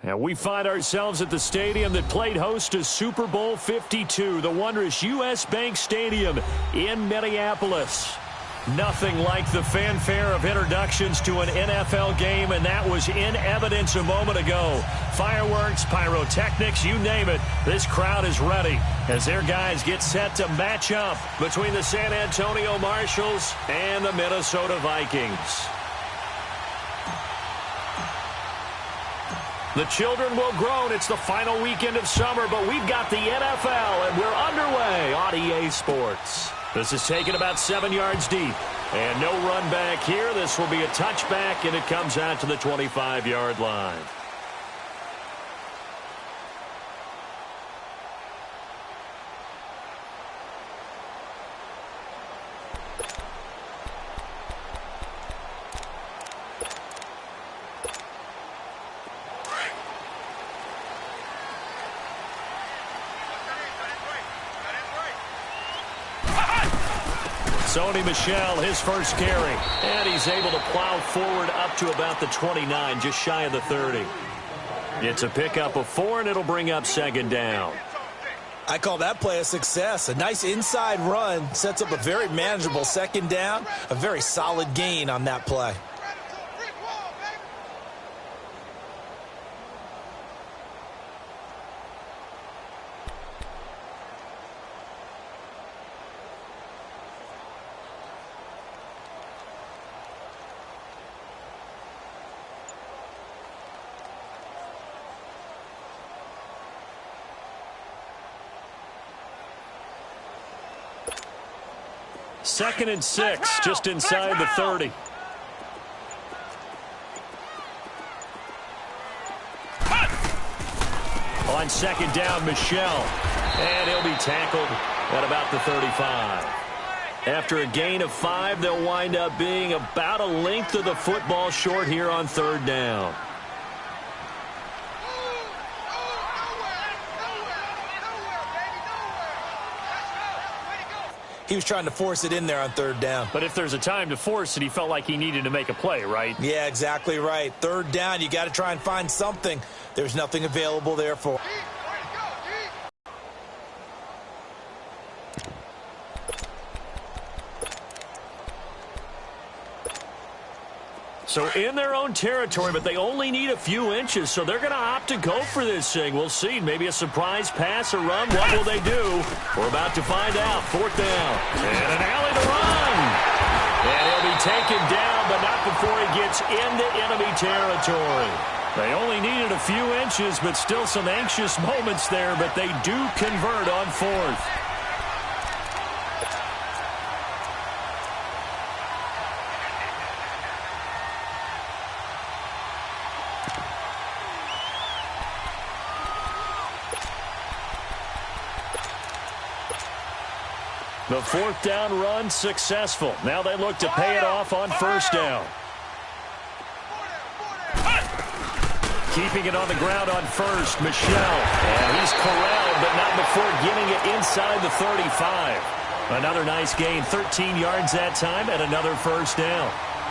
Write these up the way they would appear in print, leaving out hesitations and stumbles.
And we find ourselves at the stadium that played host to Super Bowl 52, the wondrous U.S. Bank Stadium in Minneapolis. Nothing like the fanfare of introductions to an NFL game, and that was in evidence a moment ago. Fireworks, pyrotechnics, you name it, this crowd is ready as their guys get set to match up between the San Antonio Marshals and the Minnesota Vikings. The children will groan. It's the final weekend of summer, but we've got the NFL, and we're underway on EA Sports. This is taken about 7 yards deep. And no run back here. This will be a touchback, and it comes out to the 25-yard line. Sony Michel, his first carry. And he's able to plow forward up to about the 29, just shy of the 30. It's a pickup of 4, and it'll bring up second down. I call that play a success. A nice inside run sets up a very manageable second down. A very solid gain on that play. Second and 6, just inside the 30. On second down, Michel. And he'll be tackled at about the 35. After a gain of 5, they'll wind up being about a length of the football short here on third down. He was trying to force it in there on third down. But if there's a time to force it, he felt like he needed to make a play, right? Yeah, exactly right. Third down, you got to try and find something. There's nothing available there for him. So in their own territory, but they only need a few inches, so they're going to opt to go for this thing. We'll see. Maybe a surprise pass or run. What will they do? We're about to find out. Fourth down. And an alley to run. And he'll be taken down, but not before he gets into enemy territory. They only needed a few inches, but still some anxious moments there, but they do convert on fourth. The fourth down run successful. Now they look to pay it off on first down. Keeping it on the ground on first, Michel. And he's corralled, but not before getting it inside the 35. Another nice gain, 13 yards that time, and another first down.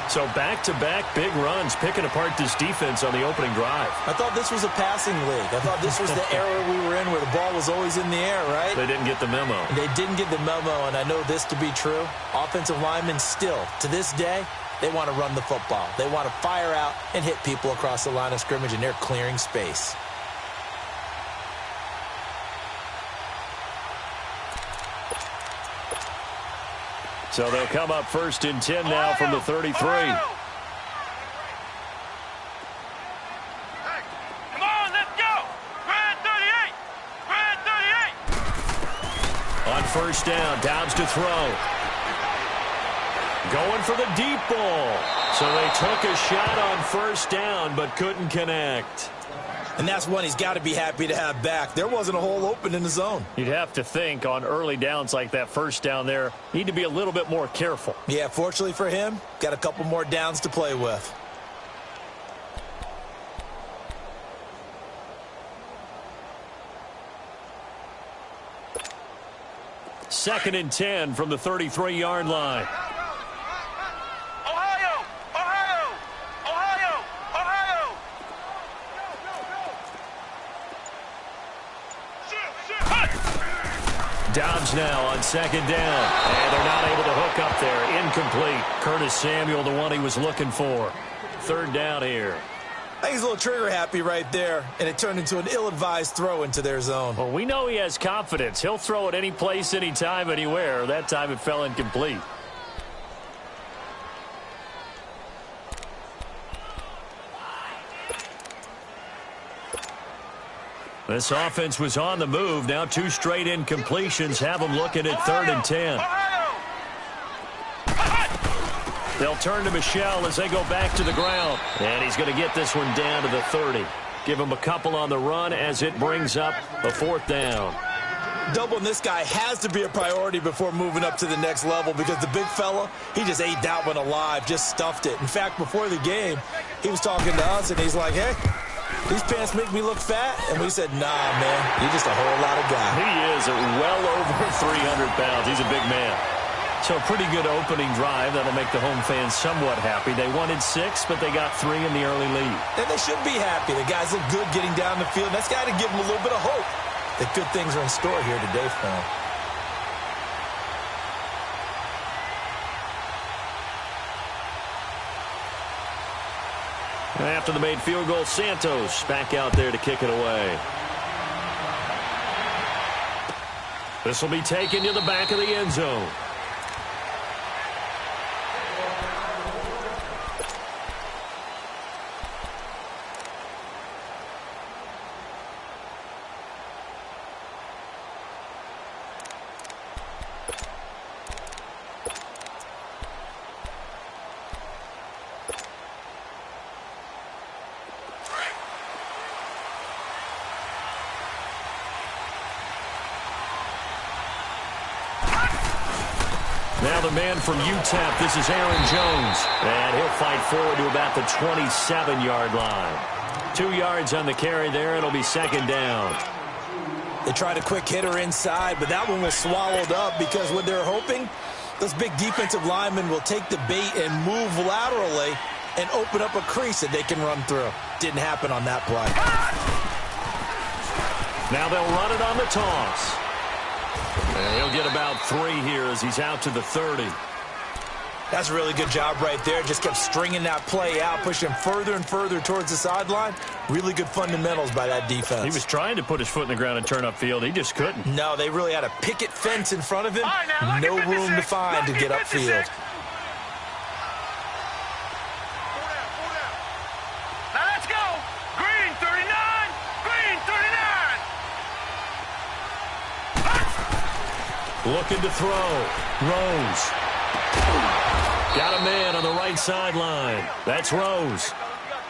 So back-to-back big runs, picking apart this defense on the opening drive. I thought this was a passing league. I thought this was the era we were in where the ball was always in the air, right? They didn't get the memo. They didn't get the memo, and I know this to be true. Offensive linemen still, to this day, they want to run the football. They want to fire out and hit people across the line of scrimmage, and they're clearing space. So they'll come up first and 10 now from the 33. On first down, Dobbs to throw. Going for the deep ball. So they took a shot on first down, but couldn't connect. And that's one he's got to be happy to have back. There wasn't a hole open in the zone. You'd have to think on early downs like that first down there, need to be a little bit more careful. Yeah, fortunately for him, got a couple more downs to play with. Second and 10 from the 33-yard line. Dobbs now on second down. And they're not able to hook up there. Incomplete. Curtis Samuel, the one he was looking for. Third down here. I think he's a little trigger happy right there, and it turned into an ill-advised throw into their zone. Well, we know he has confidence. He'll throw it any place, anytime, anywhere. That time it fell incomplete. This offense was on the move. Now 2 straight incompletions have them looking at 3rd and 10. They'll turn to Michel as they go back to the ground. And he's going to get this one down to the 30. Give him a couple on the run as it brings up a 4th down. Doubling this guy has to be a priority before moving up to the next level because the big fella, he just ate that one alive, just stuffed it. In fact, before the game, he was talking to us, and he's like, hey, these pants make me look fat. And we said, nah, man, you're just a whole lot of guy. He is well over 300 pounds. He's a big man. So a pretty good opening drive. That'll make the home fans somewhat happy. They wanted 6, but they got 3 in the early lead. And they should be happy. The guys look good getting down the field. That's got to give them a little bit of hope that good things are in store here today for them. After the made field goal, Santos back out there to kick it away. This will be taken to the back of the end zone. Now the man from UTEP, this is Aaron Jones. And he'll fight forward to about the 27-yard line. 2 yards on the carry there. It'll be 2nd down. They tried a quick hitter inside, but that one was swallowed up because what they're hoping, those big defensive linemen will take the bait and move laterally and open up a crease that they can run through. Didn't happen on that play. Now they'll run it on the toss. And he'll get about 3 here as he's out to the 30. That's a really good job right there. Just kept stringing that play out, pushing further and further towards the sideline. Really good fundamentals by that defense. He was trying to put his foot in the ground and turn upfield. He just couldn't. No, they really had a picket fence in front of him. No room to find to get upfield. Now let's go. Green 39. Green 39. Looking to throw. Rose. Got a man on the right sideline. That's Rose.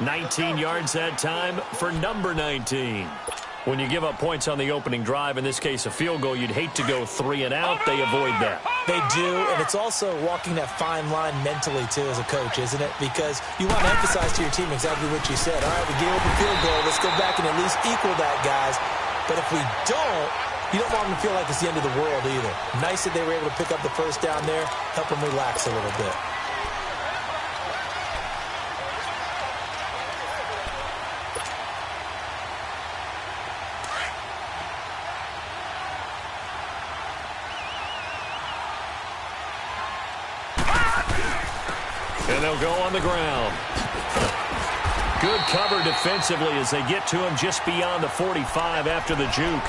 19 yards that time for number 19. When you give up points on the opening drive, in this case a field goal, you'd hate to go 3 and out. They avoid that. They do, and it's also walking that fine line mentally, too, as a coach, isn't it? Because you want to emphasize to your team exactly what you said. All right, we gave up a field goal. Let's go back and at least equal that, guys. But if we don't, you don't want them to feel like it's the end of the world either. Nice that they were able to pick up the first down there, help them relax a little bit. And they'll go on the ground. Good cover defensively as they get to him just beyond the 45 after the juke.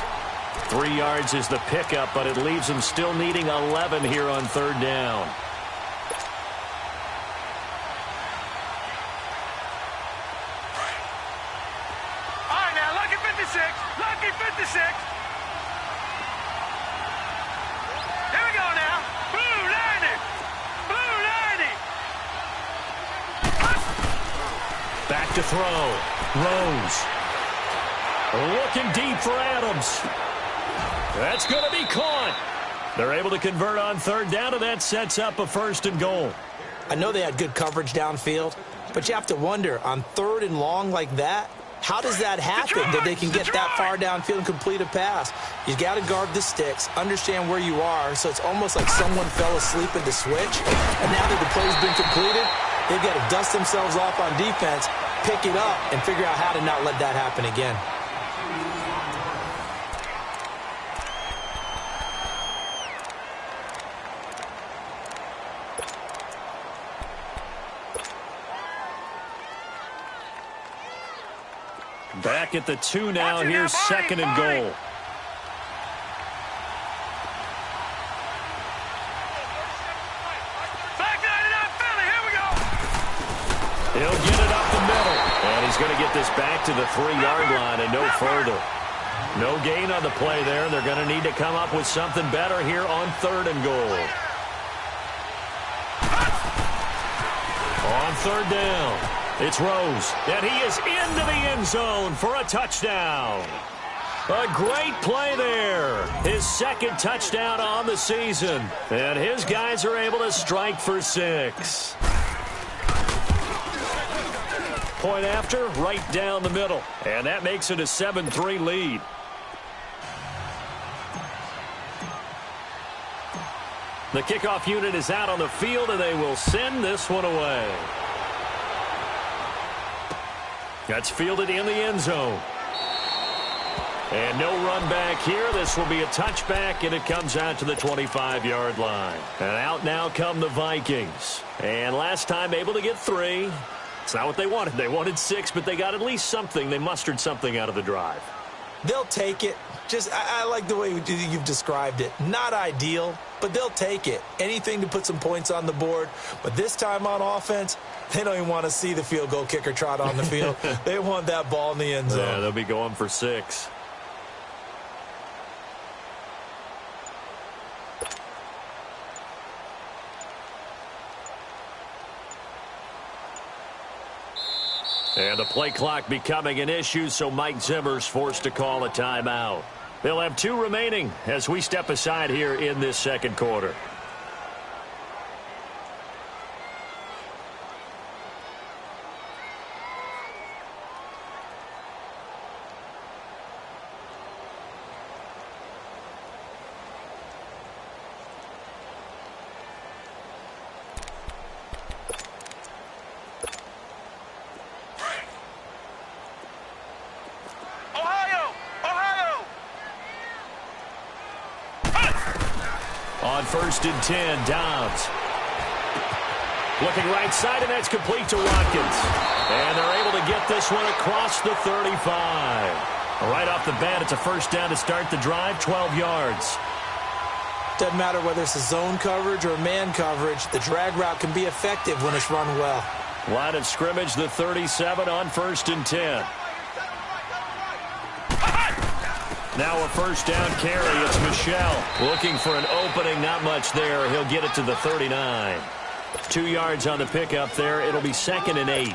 3 yards is the pickup, but it leaves them still needing 11 here on 3rd down. All right, now, lucky 56. Lucky 56. Here we go now. Blue 90. Blue 90. Back to throw. Rose. Looking deep for Adams. That's going to be caught. They're able to convert on 3rd down, and that sets up a 1st and goal. I know they had good coverage downfield, but you have to wonder, on 3rd and long like that, how does that happen that they can get that far downfield and complete a pass? You got to guard the sticks, understand where you are, so it's almost like someone fell asleep at the switch, and now that the play's been completed, they've got to dust themselves off on defense, pick it up, and figure out how to not let that happen again. Back at the 2 now. Here's second and goal. He'll get it up the middle. And he's going to get this back to the 3-yard line and no further. No gain on the play there. They're going to need to come up with something better here on 3rd and goal. On 3rd down, it's Rose. And he is into the end zone for a touchdown. A great play there. His 2nd touchdown on the season. And his guys are able to strike for 6. Point after, right down the middle. And that makes it a 7-3 lead. The kickoff unit is out on the field, and they will send this one away. That's fielded in the end zone. And no run back here. This will be a touchback, and it comes out to the 25-yard line. And out now come the Vikings. And last time able to get 3. It's not what they wanted. They wanted 6, but they got at least something. They mustered something out of the drive. They'll take it. I like the way you've described it. Not ideal, but they'll take it. Anything to put some points on the board. But this time on offense, they don't even want to see the field goal kicker trot on the field. They want that ball in the end zone. Yeah, they'll be going for 6. And the play clock becoming an issue, so Mike Zimmer's forced to call a timeout. They'll have 2 remaining as we step aside here in this 2nd quarter. On 1st and 10, Dobbs. Looking right side, and that's complete to Watkins. And they're able to get this one across the 35. Right off the bat, it's a 1st down to start the drive, 12 yards. Doesn't matter whether it's a zone coverage or man coverage, the drag route can be effective when it's run well. Line of scrimmage, the 37 on 1st and 10. Now a 1st down carry. It's Michelle looking for an opening. Not much there. He'll get it to the 39. 2 yards on the pickup there. It'll be 2nd and 8.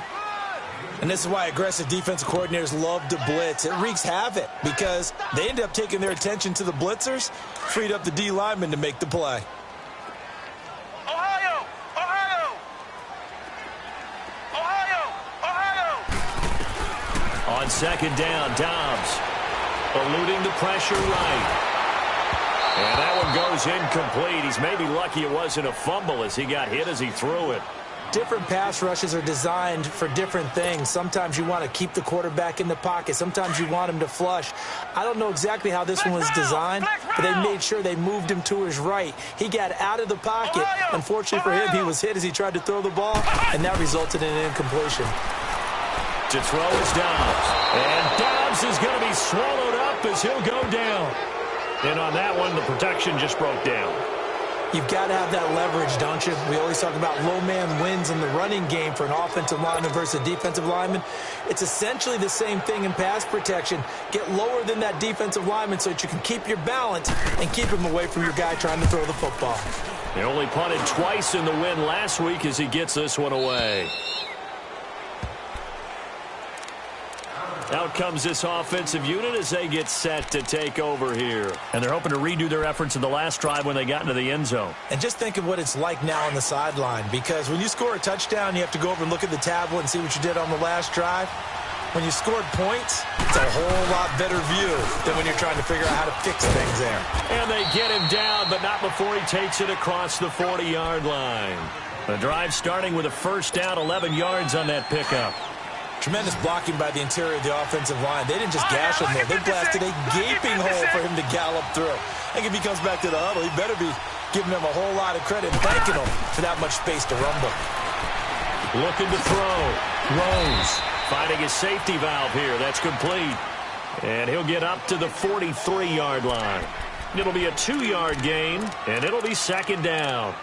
And this is why aggressive defensive coordinators love to blitz. It wreaks havoc because they end up taking their attention to the blitzers, freed up the D lineman to make the play. Ohio! Ohio! Ohio! Ohio! On 2nd down, Dobbs eluding the pressure right. And that one goes incomplete. He's maybe lucky it wasn't a fumble as he got hit as he threw it. Different pass rushes are designed for different things. Sometimes you want to keep the quarterback in the pocket. Sometimes you want him to flush. I don't know exactly how this one was designed, but they made sure they moved him to his right. He got out of the pocket. Unfortunately for him, he was hit as he tried to throw the ball, and that resulted in an incompletion. To throw is Dobbs. And Dobbs is going to be swallowed up as he'll go down. And on that one, the protection just broke down. You've got to have that leverage, don't you? We always talk about low man wins in the running game for an offensive lineman versus a defensive lineman. It's essentially the same thing in pass protection. Get lower than that defensive lineman so that you can keep your balance and keep him away from your guy trying to throw the football. He only punted twice in the win last week as he gets this one away. Out comes this offensive unit as they get set to take over here. And they're hoping to redo their efforts in the last drive when they got into the end zone. And just think of what it's like now on the sideline, because when you score a touchdown, you have to go over and look at the tablet and see what you did on the last drive. When you scored points, it's a whole lot better view than when you're trying to figure out how to fix things there. And they get him down, but not before he takes it across the 40-yard line. The drive starting with a 1st down, 11 yards on that pickup. Tremendous blocking by the interior of the offensive line. They didn't just gash him there. They blasted a gaping hole for him to gallop through. I think if he comes back to the huddle, he better be giving him a whole lot of credit and thanking him for that much space to rumble. Looking to throw. Rose finding his safety valve here. That's complete. And he'll get up to the 43-yard line. It'll be a 2-yard gain, and it'll be second down.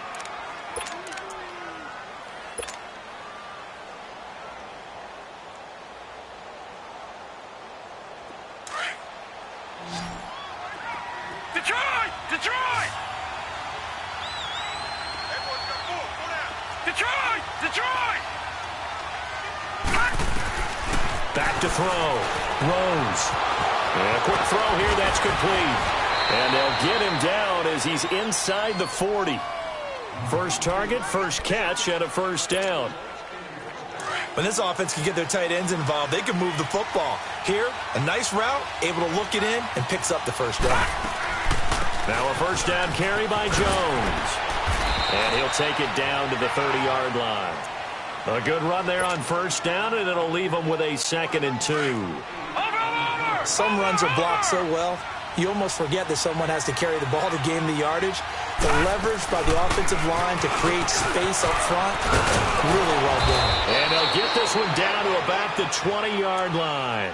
Detroit! Detroit! Detroit! Detroit! Back to throw. Rose. And a quick throw here. That's complete. And they'll get him down as he's inside the 40. First target, first catch, and a first down. When this offense can get their tight ends involved, they can move the football. Here, a nice route, able to look it in, and picks up the first down. Now a first down carry by Jones. And he'll take it down to the 30-yard line. A good run there on first down, and it'll leave him with a 2nd and 2. Some runs are blocked so well, you almost forget that someone has to carry the ball to gain the yardage. The leverage by the offensive line to create space up front, really well done. And they'll get this one down to about the 20-yard line.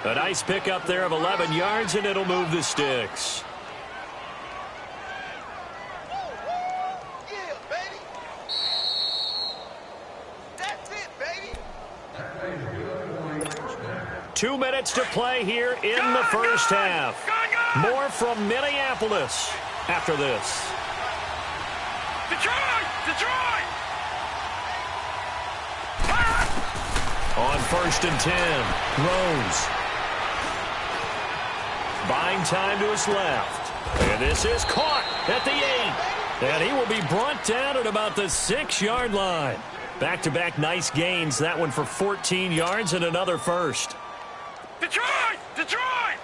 A nice pickup there of 11 yards, and it'll move the sticks. Yeah, baby. That's it, baby. 2 minutes to play here in the first half. More from Minneapolis after this. Detroit! Detroit! On 1st and 10, Rose. Buying time to his left. And this is caught at the 8. And he will be brought down at about the 6-yard line. Back-to-back nice gains. That one for 14 yards and another first. Detroit! Detroit!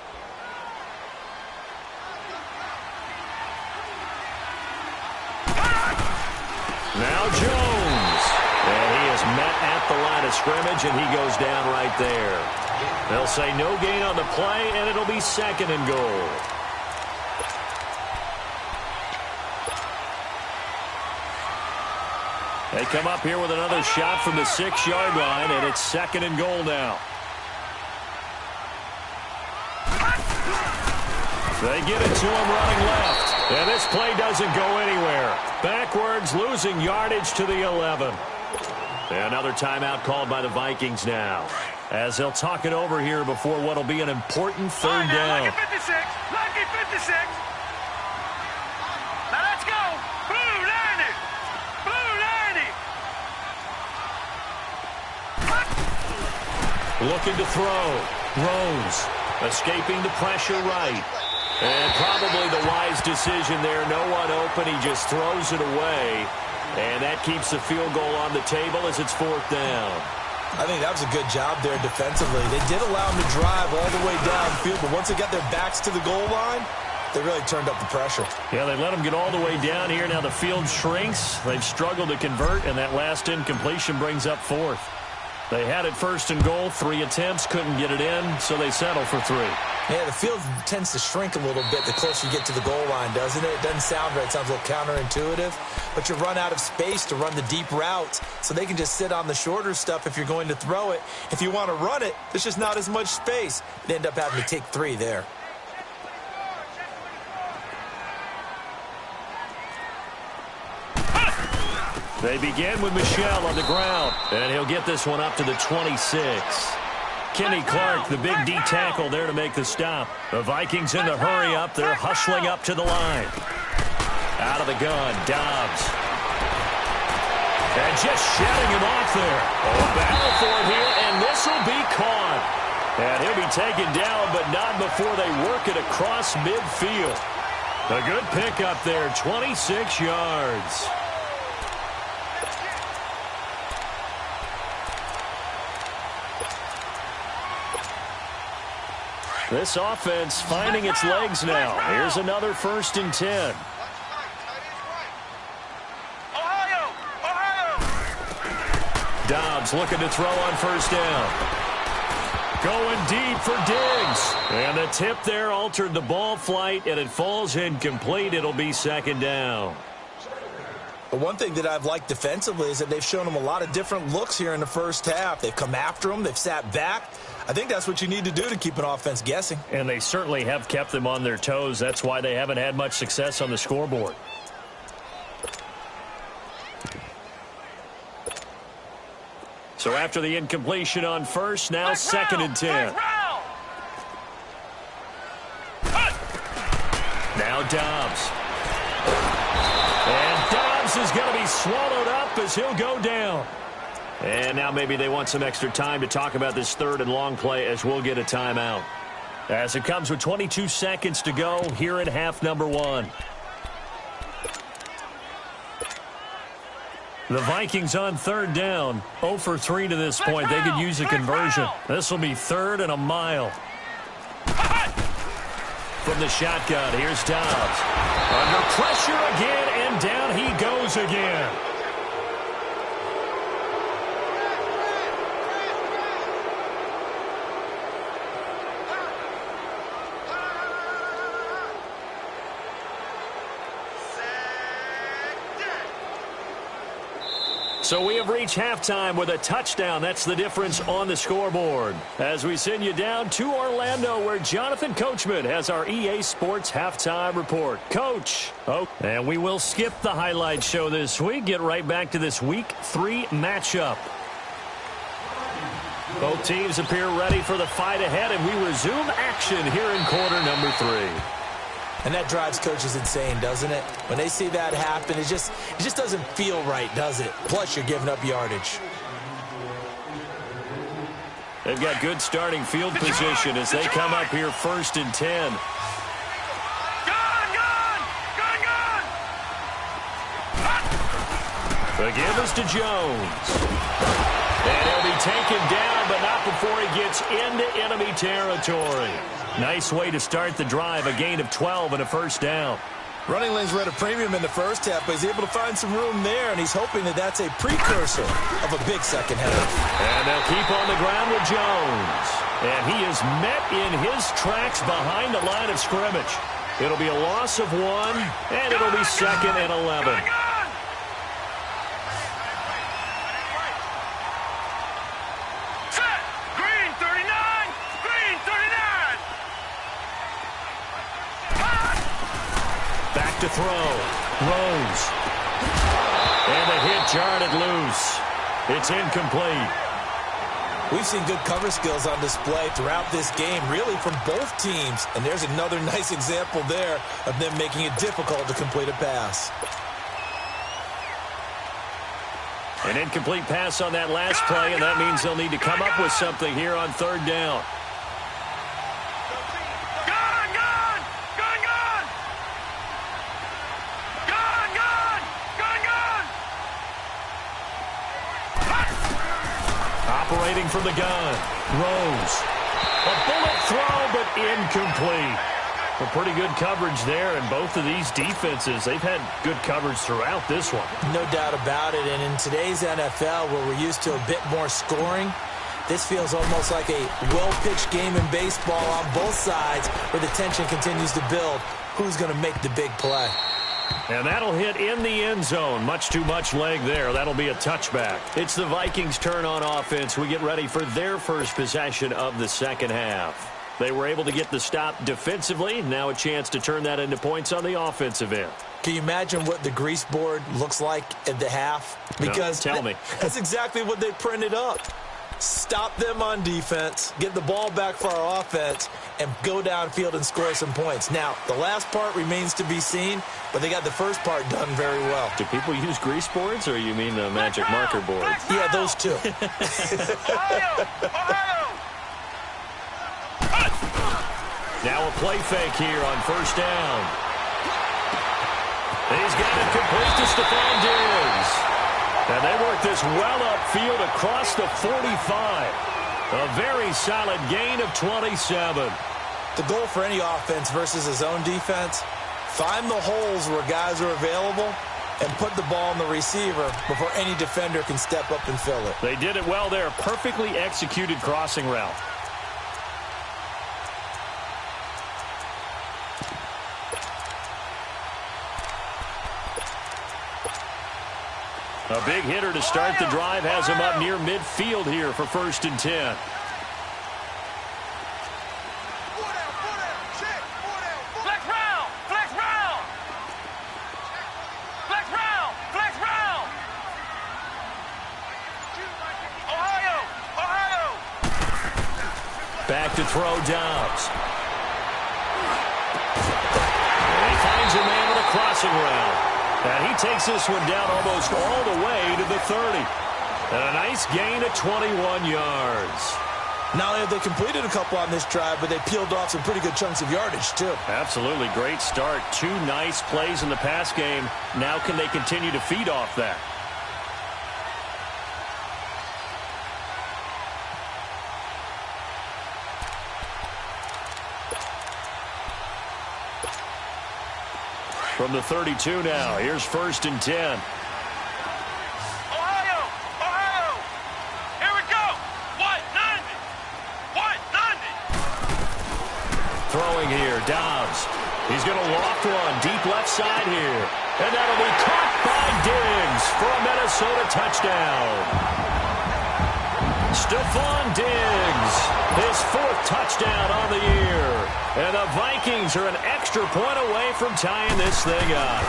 Now Jones. And he is met at the line of scrimmage, and he goes down right there. They'll say no gain on the play, and it'll be 2nd and goal. They come up here with another shot from the 6-yard line, and it's 2nd and goal now. They get it to him running left. And this play doesn't go anywhere. Backwards, losing yardage to the 11. Another timeout called by the Vikings now, as they'll talk it over here before what will be an important 3rd down. Lucky 56. Lucky 56. Now let's go. Blue 90. Blue 90. Looking to throw. Rose escaping the pressure right. And probably the wise decision there. No one open. He just throws it away. And that keeps the field goal on the table as it's 4th down. I think that was a good job there defensively. They did allow them to drive all the way downfield, but once they got their backs to the goal line, they really turned up the pressure. Yeah, they let them get all the way down here. Now the field shrinks. They've struggled to convert, and that last incompletion brings up 4th. They had it 1st and goal, 3 attempts, couldn't get it in, so they settle for 3. Yeah, the field tends to shrink a little bit the closer you get to the goal line, doesn't it? It doesn't sound right. It sounds a little counterintuitive. But you run out of space to run the deep routes, so they can just sit on the shorter stuff if you're going to throw it. If you want to run it, there's just not as much space. They end up having to take 3 there. They begin with Michel on the ground, and he'll get this one up to the 26. Kenny Clark, the big D tackle there to make the stop. The Vikings in the hurry up. They're hustling up to the line. Out of the gun, Dobbs. And just shutting him off there. Oh, battle for it here, and this will be caught. And he'll be taken down, but not before they work it across midfield. A good pickup there, 26 yards. This offense finding its legs now. Here's another 1st and 10. Ohio! Ohio! Dobbs looking to throw on 1st down. Going deep for Diggs. And the tip there altered the ball flight, and it falls incomplete. It'll be 2nd down. But one thing that I've liked defensively is that they've shown them a lot of different looks here in the first half. They've come after them. They've sat back. I think that's what you need to do to keep an offense guessing. And they certainly have kept them on their toes. That's why they haven't had much success on the scoreboard. So after the incompletion on first, now second and 10. Now Dobbs. And Dobbs is going to be swallowed up as he'll go down. And now maybe they want some extra time to talk about this third and long play as we'll get a timeout. As it comes with 22 seconds to go here in half number 1. The Vikings on third down, 0 for 3 to this point. They could use a conversion. This will be third and a mile. From the shotgun, here's Dobbs. Under pressure again, and down he goes again. So we have reached halftime with a touchdown. That's the difference on the scoreboard. As we send you down to Orlando, where Jonathan Coachman has our EA Sports halftime report. Coach. Oh, and we will skip the highlight show this week. Get right back to this Week 3 matchup. Both teams appear ready for the fight ahead, and we resume action here in quarter number 3. And that drives coaches insane, doesn't it? When they see that happen, it just doesn't feel right, does it? Plus, you're giving up yardage. They've got good starting field position as they come up here first and 10. The give is to Jones. And he'll be taken down, but not before he gets into enemy territory. Nice way to start the drive, a gain of 12 and a first down. Running lanes were at a premium in the first half, but he's able to find some room there, and he's hoping that that's a precursor of a big second half. And they'll keep on the ground with Jones. And he is met in his tracks behind the line of scrimmage. It'll be a loss of 1, and it'll be second and 11. To throw. Rose. And the hit jarred it loose. It's incomplete. We've seen good cover skills on display throughout this game, really from both teams. And there's another nice example there of them making it difficult to complete a pass. An incomplete pass on that last play, and that means they'll need to come up with something here on third down. Operating from the gun. Rose. A bullet throw, but incomplete. A pretty good coverage there, and both of these defenses, they've had good coverage throughout this one. No doubt about it, and in today's NFL, where we're used to a bit more scoring, this feels almost like a well-pitched game in baseball on both sides, where the tension continues to build. Who's going to make the big play? And that'll hit in the end zone. Much too much leg there. That'll be a touchback. It's the Vikings' turn on offense. We get ready for their first possession of the second half. They were able to get the stop defensively. Now a chance to turn that into points on the offensive end. Can you imagine what the grease board looks like at the half? Because no, tell me. That's exactly what they printed up. Stop them on defense, get the ball back for our offense, and go downfield and score some points. Now, the last part remains to be seen, but they got the first part done very well. Do people use grease boards, or you mean the magic marker boards? Yeah, those two. Now a play fake here on first down. He's got it complete to Stephon Diggs. And they work this well upfield across the 45. A very solid gain of 27. The goal for any offense versus his own defense, find the holes where guys are available and put the ball on the receiver before any defender can step up and fill it. They did it well there. Perfectly executed crossing route. A big hitter to start the drive has him up near midfield here for 1st and 10. Flex round! Flex round! Flex round! Flex round! Ohio! Ohio! Back to throw Dobbs. And he finds a man with a crossing route. And he takes this one down almost all the way to the 30. And a nice gain of 21 yards. Not only have they completed a couple on this drive, but they peeled off some pretty good chunks of yardage, too. Absolutely great start. 2 nice plays in the pass game. Now can they continue to feed off that? From the 32 now, here's 1st and 10. Ohio! Ohio! Here we go! 190! 190! Throwing here, Dobbs. He's going to loft one deep left side here. And that'll be caught by Diggs for a Minnesota touchdown. Stephon Diggs, his 4th touchdown on the year. And the Vikings are an extra point away from tying this thing up.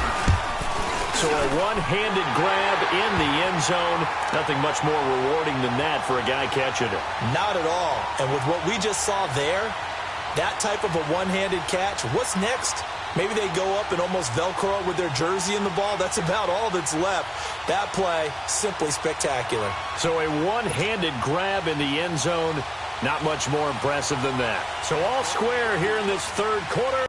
So a one-handed grab in the end zone. Nothing much more rewarding than that for a guy catching it. Not at all. And with what we just saw there, that type of a one-handed catch, what's next? Maybe they go up and almost Velcro with their jersey in the ball. That's about all that's left. That play, simply spectacular. So a one-handed grab in the end zone. Not much more impressive than that. So all square here in this 3rd quarter.